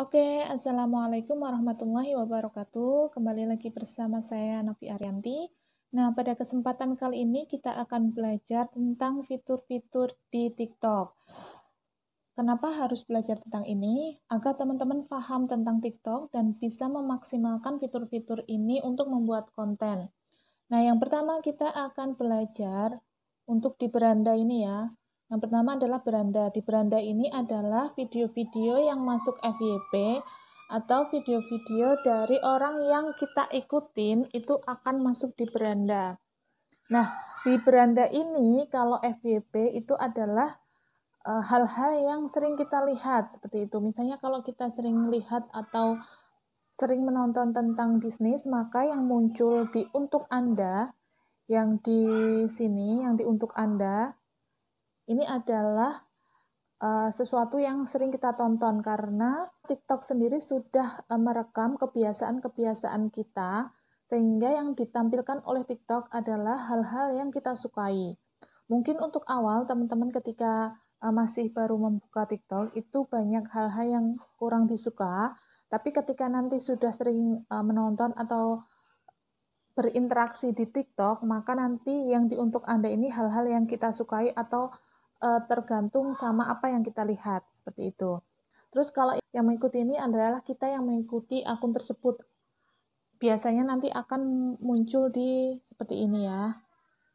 Oke, Assalamualaikum warahmatullahi wabarakatuh. Kembali lagi bersama saya Novi Arianti. Nah, pada kesempatan kali ini kita akan belajar tentang fitur-fitur di TikTok. Kenapa harus belajar tentang ini? Agar teman-teman paham tentang TikTok dan bisa memaksimalkan fitur-fitur ini untuk membuat konten. Nah, yang pertama kita akan belajar untuk di beranda ini ya. Yang pertama adalah beranda. Di beranda ini adalah video-video yang masuk FYP atau video-video dari orang yang kita ikutin itu akan masuk di beranda. Nah, di beranda ini kalau FYP itu adalah hal-hal yang sering kita lihat seperti itu. Misalnya kalau kita sering lihat atau sering menonton tentang bisnis, maka yang muncul di untuk Anda yang di sini, yang di untuk Anda, ini adalah sesuatu yang sering kita tonton karena TikTok sendiri sudah merekam kebiasaan-kebiasaan kita, sehingga yang ditampilkan oleh TikTok adalah hal-hal yang kita sukai. Mungkin untuk awal teman-teman ketika masih baru membuka TikTok itu banyak hal-hal yang kurang disuka, tapi ketika nanti sudah sering menonton atau berinteraksi di TikTok, maka nanti yang di untuk Anda ini hal-hal yang kita sukai atau tergantung sama apa yang kita lihat, seperti itu. Terus kalau yang mengikuti ini adalah kita yang mengikuti akun tersebut. Biasanya nanti akan muncul di seperti ini ya.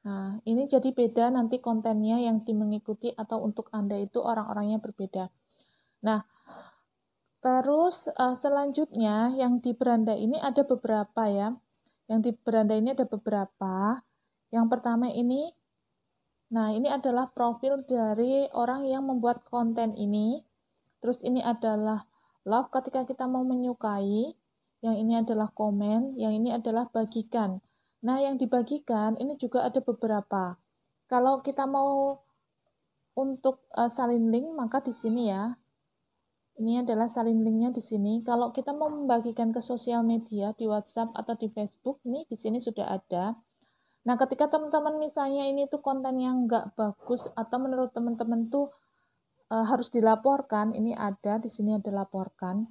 Nah, ini jadi beda nanti kontennya yang mengikuti atau untuk Anda itu orang-orangnya berbeda. Nah, terus selanjutnya yang di beranda ini ada beberapa ya. Yang di beranda ini ada beberapa. Yang pertama ini, nah ini adalah profil dari orang yang membuat konten ini. Terus ini adalah love ketika kita mau menyukai. Yang ini adalah komen, yang ini adalah bagikan. Nah, yang dibagikan ini juga ada beberapa. Kalau kita mau untuk salin link, maka di sini ya. Ini adalah salin linknya di sini. Kalau kita mau membagikan ke sosial media di WhatsApp atau di Facebook, nih di sini sudah ada. Nah, ketika teman-teman misalnya ini tuh konten yang nggak bagus atau menurut teman-teman tuh harus dilaporkan, ini ada di sini ada laporkan.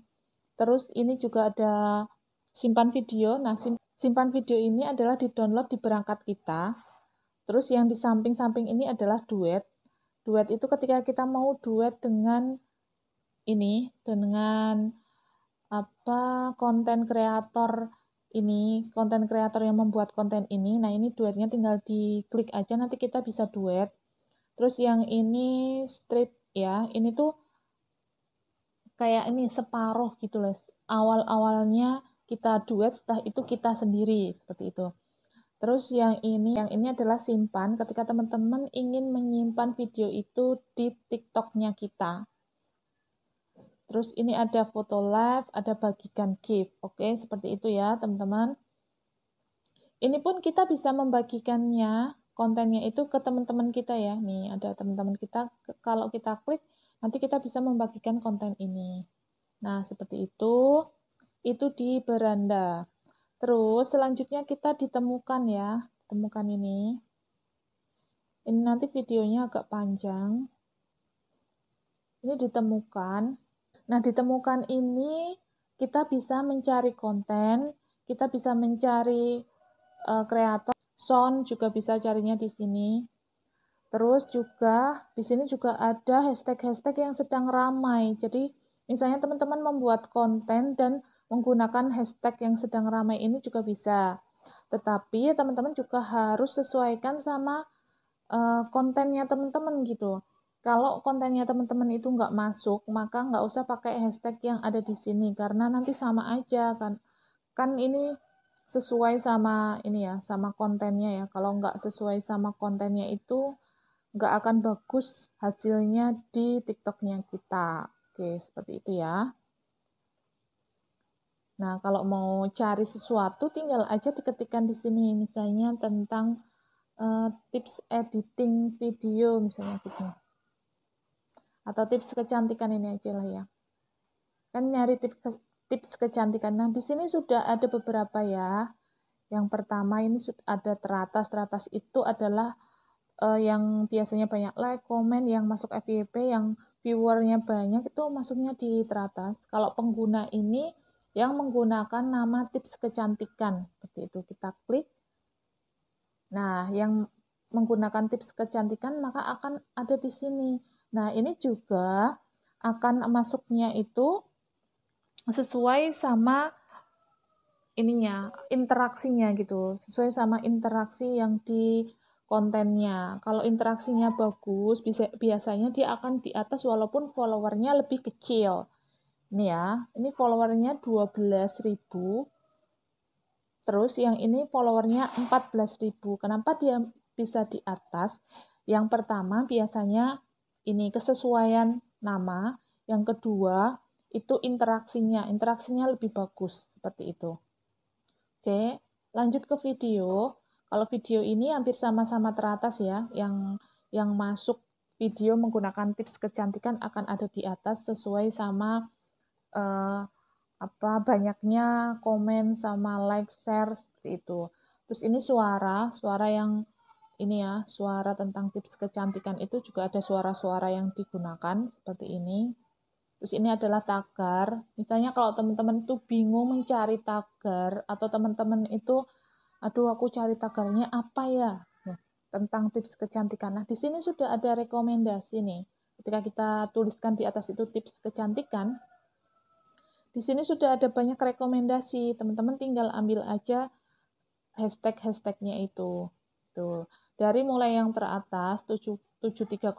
Terus ini juga ada simpan video. Nah, simpan video ini adalah di-download di perangkat kita. Terus yang di samping-samping ini adalah duet. Duet itu ketika kita mau duet dengan ini, dengan apa konten kreator ini, konten kreator yang membuat konten ini. Nah, ini duetnya tinggal diklik aja nanti kita bisa duet. Terus yang ini street ya, ini tuh kayak ini separuh gitu loh. Awal-awalnya kita duet, setelah itu kita sendiri seperti itu. Terus yang ini adalah simpan ketika teman-teman ingin menyimpan video itu di TikTok-nya kita. Terus ini ada foto live, ada bagikan gift. Oke, seperti itu ya, teman-teman. Ini pun kita bisa membagikannya, kontennya itu ke teman-teman kita ya. Nih, ada teman-teman kita, kalau kita klik, nanti kita bisa membagikan konten ini. Nah, seperti itu di beranda. Terus selanjutnya kita ditemukan ya, temukan ini. Ini nanti videonya agak panjang. Ini ditemukan. Nah, ditemukan ini kita bisa mencari konten, kita bisa mencari kreator, sound juga bisa carinya di sini. Terus juga di sini juga ada hashtag-hashtag yang sedang ramai. Jadi, misalnya teman-teman membuat konten dan menggunakan hashtag yang sedang ramai ini juga bisa. Tetapi teman-teman juga harus sesuaikan sama kontennya teman-teman gitu. Kalau kontennya teman-teman itu nggak masuk, maka nggak usah pakai hashtag yang ada di sini karena nanti sama aja kan. Kan ini sesuai sama ini ya, sama kontennya ya. Kalau nggak sesuai sama kontennya itu nggak akan bagus hasilnya di TikToknya kita. Oke, seperti itu ya. Nah, kalau mau cari sesuatu tinggal aja diketikkan di sini, misalnya tentang tips editing video misalnya gitu. Atau tips kecantikan ini aja lah ya. Kan nyari tips kecantikan. Nah, di sini sudah ada beberapa ya. Yang pertama ini sudah ada teratas. Teratas itu adalah yang biasanya banyak like, komen, yang masuk FYP, yang viewernya banyak itu masuknya di teratas. Kalau pengguna ini yang menggunakan nama tips kecantikan, seperti itu kita klik. Nah, yang menggunakan tips kecantikan maka akan ada di sini. Nah, ini juga akan masuknya itu sesuai sama ininya, interaksinya gitu, sesuai sama interaksi yang di kontennya. Kalau interaksinya bagus, biasanya dia akan di atas walaupun followernya lebih kecil. Ini ya, ini followernya 12.000, terus yang ini followernya 14.000. Kenapa dia bisa di atas? Yang pertama biasanya ini kesesuaian nama, yang kedua itu interaksinya lebih bagus, seperti itu. Oke, lanjut ke video. Kalau video ini hampir sama-sama teratas ya, yang masuk video menggunakan tips kecantikan akan ada di atas sesuai sama banyaknya komen sama like, share seperti itu. Terus ini suara yang ini ya, suara tentang tips kecantikan itu juga ada suara-suara yang digunakan seperti ini. Terus ini adalah tagar. Misalnya kalau teman-teman itu bingung mencari tagar atau teman-teman itu, aduh aku cari tagarnya apa ya? Nah, tentang tips kecantikan. Nah, di sini sudah ada rekomendasi nih. Ketika kita tuliskan di atas itu tips kecantikan, di sini sudah ada banyak rekomendasi. Teman-teman tinggal ambil aja hashtag-hashtagnya itu. Tuh. Dari mulai yang teratas 73,1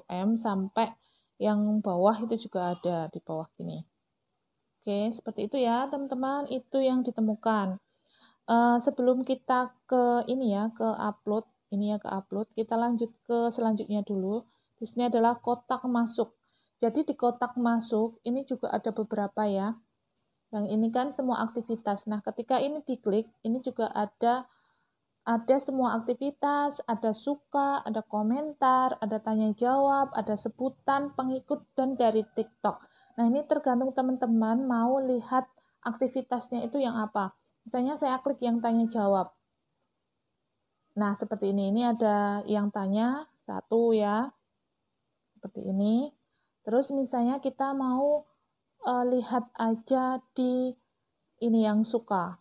M sampai yang bawah itu juga ada di bawah ini. Oke, seperti itu ya teman-teman, itu yang ditemukan. Sebelum kita ke ini ya, ke upload, kita lanjut ke selanjutnya dulu. Di sini adalah kotak masuk. Jadi di kotak masuk ini juga ada beberapa ya. Yang ini kan semua aktivitas. Nah, ketika ini diklik, ini juga ada semua aktivitas, ada suka, ada komentar, ada tanya jawab, ada sebutan pengikut, dan dari TikTok. Nah, ini tergantung teman-teman mau lihat aktivitasnya itu yang apa. Misalnya saya klik yang tanya jawab. Nah, seperti ini. Ini ada yang tanya, satu ya. Seperti ini. Terus misalnya kita mau lihat aja di ini yang suka.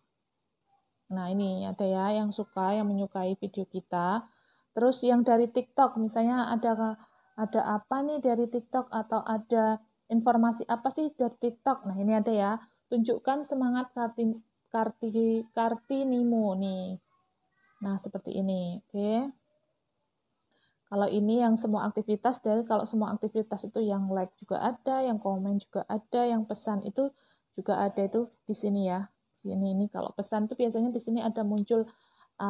Nah, ini ada ya yang suka, yang menyukai video kita. Terus yang dari TikTok, misalnya ada apa nih dari TikTok atau ada informasi apa sih dari TikTok. Nah, ini ada ya. Tunjukkan semangat Kartinimu nih. Nah, seperti ini. Oke. Kalau ini yang semua aktivitas, dan kalau semua aktivitas itu yang like juga ada, yang komen juga ada, yang pesan itu juga ada itu di sini ya. Ini kalau pesan tuh biasanya di sini ada muncul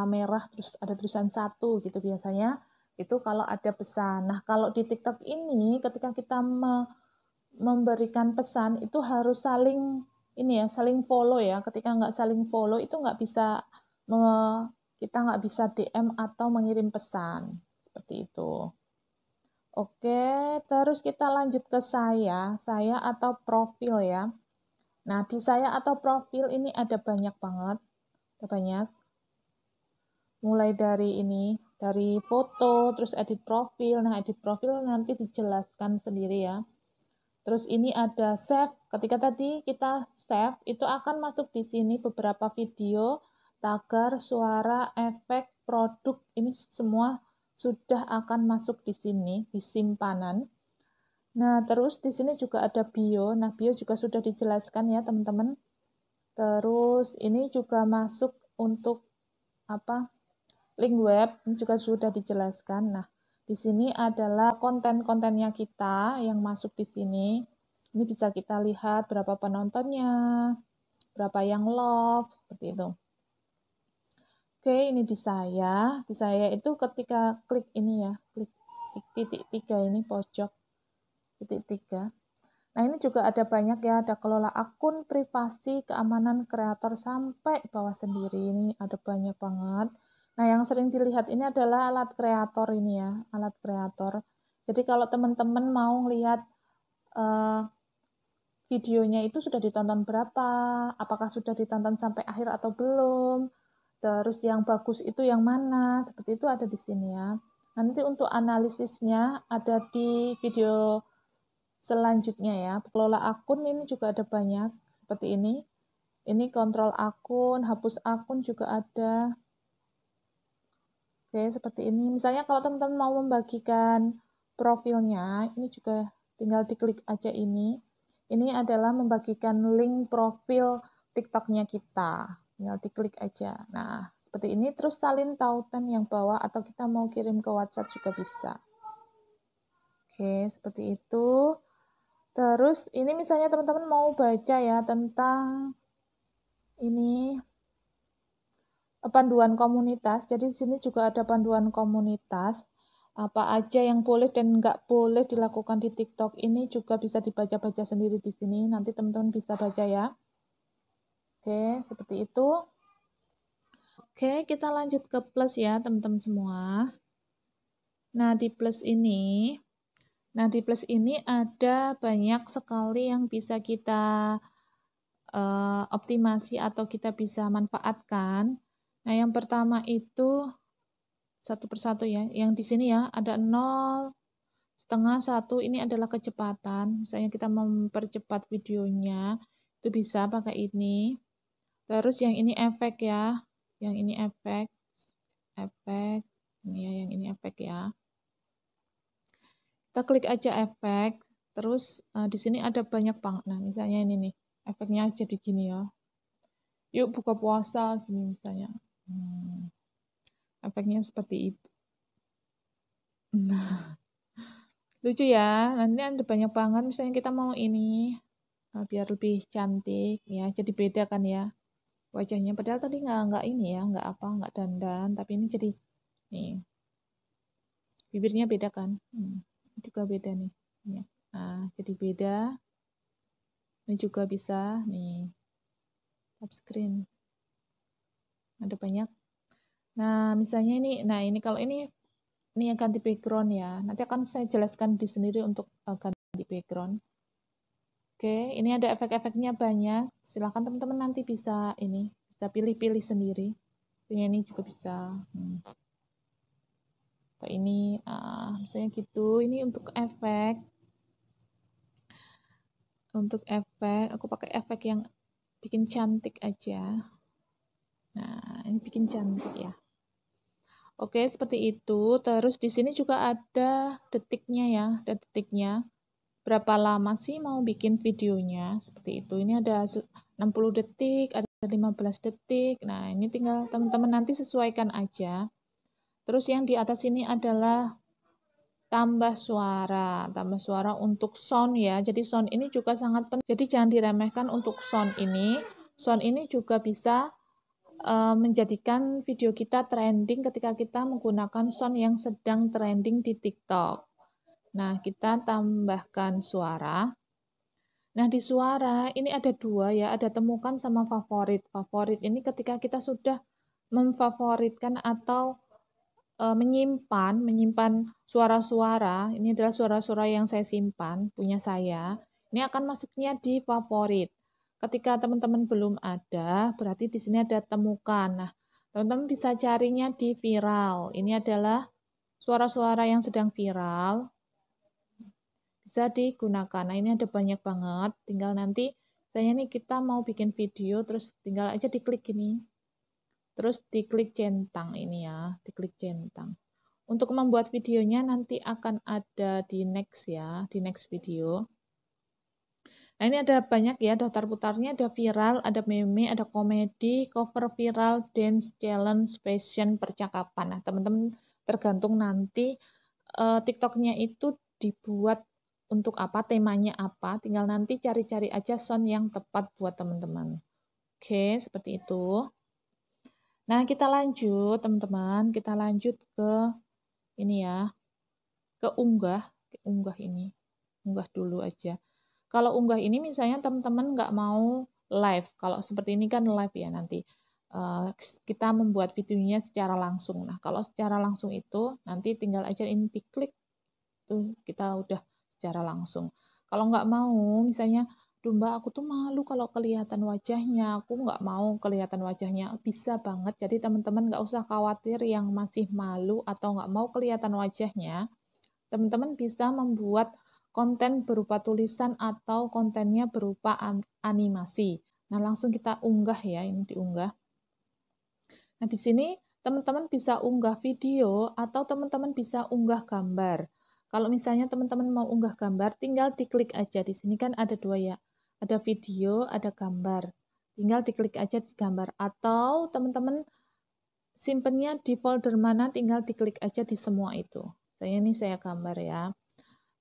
merah terus ada tulisan satu gitu biasanya itu kalau ada pesan. Nah, kalau di TikTok ini ketika kita memberikan pesan itu harus saling ini ya, saling follow ya. Ketika nggak saling follow itu nggak bisa kita nggak bisa DM atau mengirim pesan seperti itu. Oke, terus kita lanjut ke saya atau profil ya. Nah, di saya atau profil ini ada banyak banget, ada banyak. Mulai dari ini, dari foto, terus edit profil. Nah, edit profil nanti dijelaskan sendiri ya. Terus ini ada save. Ketika tadi kita save, itu akan masuk di sini beberapa video, tagar, suara, efek, produk. Ini semua sudah akan masuk di sini, di simpanan. Nah, terus di sini juga ada bio. Nah, bio juga sudah dijelaskan ya, teman-teman. Terus ini juga masuk untuk apa? Link web, ini juga sudah dijelaskan. Nah, di sini adalah konten-kontennya kita yang masuk di sini. Ini bisa kita lihat berapa penontonnya, berapa yang love, seperti itu. Oke, ini di saya. Di saya itu ketika klik ini ya, klik titik 3 ini pojok. Titik 3. Nah, ini juga ada banyak ya, ada kelola akun, privasi, keamanan kreator, sampai bawah sendiri. Ini ada banyak banget. Nah, yang sering dilihat ini adalah alat kreator ini ya, alat kreator. Jadi kalau teman-teman mau lihat videonya itu sudah ditonton berapa, apakah sudah ditonton sampai akhir atau belum, terus yang bagus itu yang mana, seperti itu ada di sini ya. Nanti untuk analisisnya ada di video selanjutnya ya. Kelola akun ini juga ada banyak seperti ini. Ini kontrol akun, hapus akun juga ada. Oke, seperti ini. Misalnya kalau teman-teman mau membagikan profilnya, ini juga tinggal diklik aja ini. Ini adalah membagikan link profil TikTok-nya kita. Tinggal diklik aja. Nah, seperti ini. Terus salin tautan yang bawah atau kita mau kirim ke WhatsApp juga bisa. Oke, seperti itu. Terus ini misalnya teman-teman mau baca ya tentang ini panduan komunitas. Jadi di sini juga ada panduan komunitas. Apa aja yang boleh dan nggak boleh dilakukan di TikTok ini juga bisa dibaca-baca sendiri di sini. Nanti teman-teman bisa baca ya. Oke, seperti itu. Oke, kita lanjut ke plus ya teman-teman semua. Nah, di plus ini ada banyak sekali yang bisa kita optimasi atau kita bisa manfaatkan. Nah, yang pertama itu satu persatu ya. Yang di sini ya ada 0, setengah, 1 ini adalah kecepatan. Misalnya kita mempercepat videonya, itu bisa pakai ini. Terus yang ini efek ya. Yang ini efek. Ini ya, yang ini efek ya. Kita klik aja efek, terus di sini ada banyak banget. Nah, misalnya ini nih, efeknya jadi gini ya. Yuk buka puasa gini misalnya. Efeknya seperti itu. Nah, lucu ya. Nanti ada banyak banget. Misalnya kita mau ini biar lebih cantik ya, jadi beda kan ya wajahnya. Padahal tadi nggak ini ya, nggak dandan, tapi ini jadi nih bibirnya beda kan. Juga beda nih. Nah, jadi beda. Ini juga bisa nih tap screen. Ada banyak. Nah, misalnya ini kalau ini yang ganti background ya. Nanti akan saya jelaskan di sendiri untuk ganti background. Oke, ini ada efek-efeknya banyak. Silahkan teman-teman nanti bisa pilih-pilih sendiri. Ini juga bisa. Atau ini, misalnya gitu. Ini untuk efek. Untuk efek, aku pakai efek yang bikin cantik aja. Nah, ini bikin cantik ya. Oke, seperti itu. Terus di sini juga ada detiknya ya, ada detiknya. Berapa lama sih mau bikin videonya? Seperti itu. Ini ada 60 detik, ada 15 detik. Nah, ini tinggal teman-teman nanti sesuaikan aja. Terus yang di atas ini adalah tambah suara. Tambah suara untuk sound ya. Jadi sound ini juga sangat penting. Jadi jangan diremehkan untuk sound ini. Sound ini juga bisa menjadikan video kita trending ketika kita menggunakan sound yang sedang trending di TikTok. Nah, kita tambahkan suara. Nah, di suara ini ada 2 ya, ada temukan sama favorit. Favorit ini ketika kita sudah memfavoritkan atau menyimpan suara-suara. Ini adalah suara-suara yang saya simpan, punya saya. Ini akan masuknya di favorit. Ketika teman-teman belum ada, berarti di sini ada temukan. Nah, teman-teman bisa carinya di viral. Ini adalah suara-suara yang sedang viral. Bisa digunakan. Nah, ini ada banyak banget. Tinggal nanti, misalnya nih kita mau bikin video, terus tinggal aja diklik ini. Terus diklik centang ini ya, diklik centang. Untuk membuat videonya nanti akan ada di next ya, di next video. Nah, ini ada banyak ya, daftar putarnya ada viral, ada meme, ada komedi, cover viral, dance, challenge, fashion, percakapan. Nah, teman-teman tergantung nanti TikToknya itu dibuat untuk apa, temanya apa, tinggal nanti cari-cari aja sound yang tepat buat teman-teman. Oke, seperti itu. Nah, kita lanjut teman-teman, kita lanjut ke ini ya, ke unggah ini, unggah dulu aja. Kalau unggah ini misalnya teman-teman nggak mau live, kalau seperti ini kan live ya nanti kita membuat videonya secara langsung. Nah, kalau secara langsung itu nanti tinggal aja ini diklik, tuh kita udah secara langsung. Kalau nggak mau, misalnya "Duh Mbak, aku tuh malu kalau kelihatan wajahnya, aku nggak mau kelihatan wajahnya." Bisa banget, jadi teman-teman nggak usah khawatir yang masih malu atau nggak mau kelihatan wajahnya. Teman-teman bisa membuat konten berupa tulisan atau kontennya berupa animasi. Nah, langsung kita unggah ya, ini diunggah. Nah, di sini teman-teman bisa unggah video atau teman-teman bisa unggah gambar. Kalau misalnya teman-teman mau unggah gambar, tinggal diklik aja. Di sini kan ada dua ya, ada video, ada gambar. Tinggal diklik aja di gambar. Atau teman-teman simpennya di folder mana, tinggal diklik aja di semua itu. Saya gambar ya.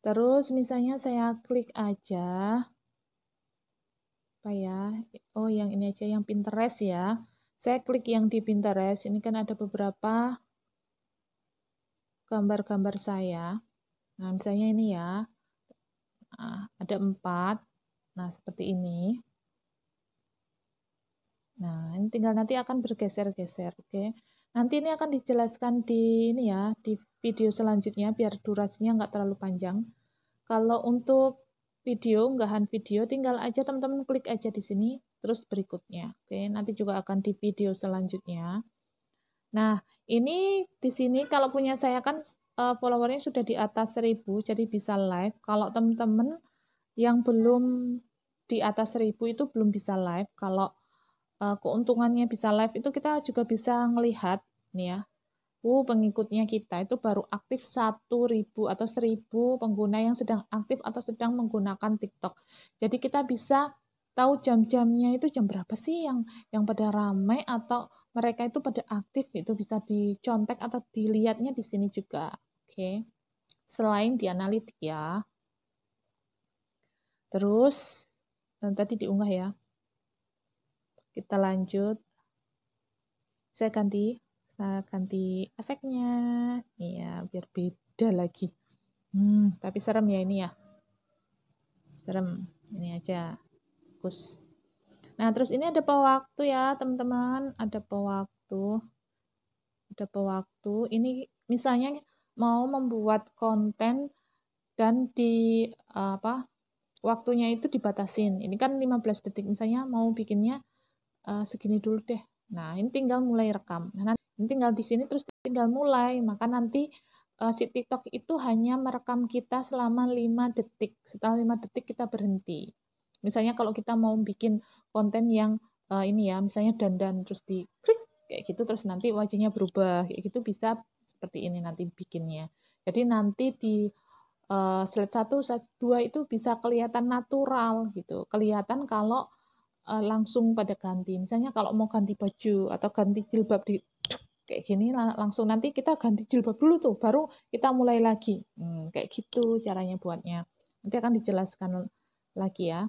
Terus misalnya saya klik aja, apa ya? Oh, yang ini aja, yang Pinterest ya. Saya klik yang di Pinterest. Ini kan ada beberapa gambar-gambar saya. Nah, misalnya ini ya, ada 4. Nah, seperti ini. Nah, ini tinggal nanti akan bergeser-geser, oke. Nanti ini akan dijelaskan di ini ya, di video selanjutnya biar durasinya nggak terlalu panjang. Kalau untuk video, unggahan video, tinggal aja teman-teman klik aja di sini, terus berikutnya, oke. Nanti juga akan di video selanjutnya. Nah, ini di sini kalau punya saya kan followernya sudah di atas 1000, jadi bisa live. Kalau teman-teman yang belum di atas 1000 itu belum bisa live. Kalau keuntungannya bisa live itu kita juga bisa ngelihat nih ya. Pengikutnya kita itu baru aktif 1000 atau 1000 pengguna yang sedang aktif atau sedang menggunakan TikTok. Jadi kita bisa tahu jam-jamnya itu jam berapa sih yang pada ramai atau mereka itu pada aktif, itu bisa dicontek atau dilihatnya di sini juga. Oke. Selain di analitik ya. Terus tadi diunggah ya. Kita lanjut. Saya ganti efeknya. Iya, biar beda lagi. Tapi serem ya ini ya. Serem. Ini aja. Fokus. Nah, terus ini ada pewaktu ya, teman-teman. Ada pewaktu. Ini misalnya mau membuat konten dan di waktunya itu dibatasin. Ini kan 15 detik. Misalnya mau bikinnya segini dulu deh. Nah, ini tinggal mulai rekam. Nah, nanti ini tinggal di sini terus tinggal mulai. Maka nanti si TikTok itu hanya merekam kita selama 5 detik. Setelah 5 detik kita berhenti. Misalnya kalau kita mau bikin konten yang ini ya, misalnya dandan terus di klik kayak gitu terus nanti wajahnya berubah kayak gitu bisa seperti ini nanti bikinnya. Jadi nanti di slide 1, slide 2 itu bisa kelihatan natural gitu. Kelihatan kalau langsung pada ganti. Misalnya kalau mau ganti baju atau ganti jilbab di kayak gini langsung nanti kita ganti jilbab dulu tuh baru kita mulai lagi. Kayak gitu caranya buatnya. Nanti akan dijelaskan lagi ya.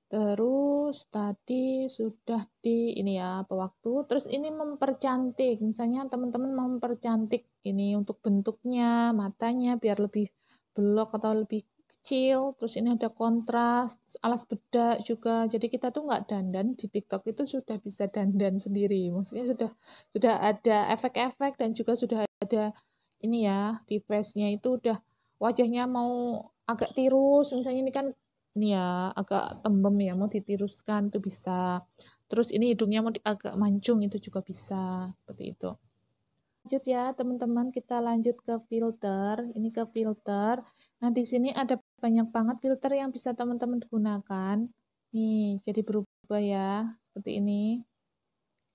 Terus tadi sudah di ini ya pewaktu. Terus ini mempercantik. Misalnya teman-teman mempercantik ini untuk bentuknya, matanya biar lebih belok atau lebih kecil. Terus ini ada kontras, alas bedak juga. Jadi kita tuh nggak dandan di TikTok itu sudah bisa dandan sendiri. Maksudnya sudah ada efek-efek dan juga sudah ada ini ya di face-nya itu udah wajahnya mau agak tirus. Misalnya ini kan ini ya agak tembem ya mau ditiruskan itu bisa. Terus ini hidungnya mau agak mancung itu juga bisa seperti itu. Lanjut ya teman-teman, kita lanjut ke filter. Ini ke filter. Nah di sini ada banyak banget filter yang bisa teman-teman gunakan. Nih jadi berubah ya seperti ini.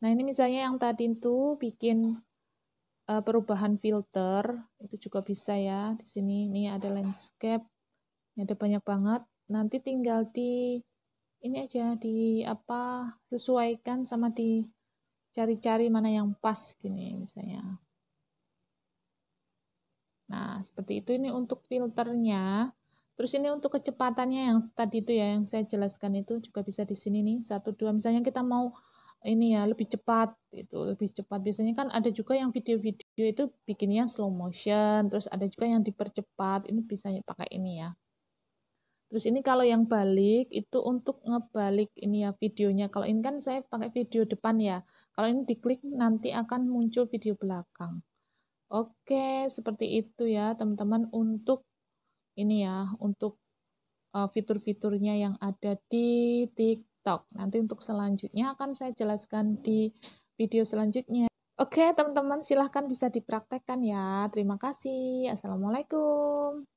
Nah ini misalnya yang tadi itu bikin perubahan filter itu juga bisa ya. Di sini ini ada landscape. Ini ada banyak banget. Nanti tinggal di ini aja di sesuaikan sama dicari-cari mana yang pas gini misalnya. Nah, seperti itu ini untuk filternya. Terus ini untuk kecepatannya yang tadi itu ya yang saya jelaskan itu juga bisa di sini nih 1 2 misalnya kita mau ini ya lebih cepat itu lebih cepat. Biasanya kan ada juga yang video-video itu bikinnya slow motion, terus ada juga yang dipercepat. Ini bisa pakai ini ya. Terus ini kalau yang balik itu untuk ngebalik ini ya videonya. Kalau ini kan saya pakai video depan ya. Kalau ini diklik nanti akan muncul video belakang. Oke, seperti itu ya teman-teman untuk ini ya, untuk fitur-fiturnya yang ada di TikTok. Nanti untuk selanjutnya akan saya jelaskan di video selanjutnya. Oke, teman-teman, silahkan bisa dipraktekkan ya. Terima kasih. Assalamualaikum.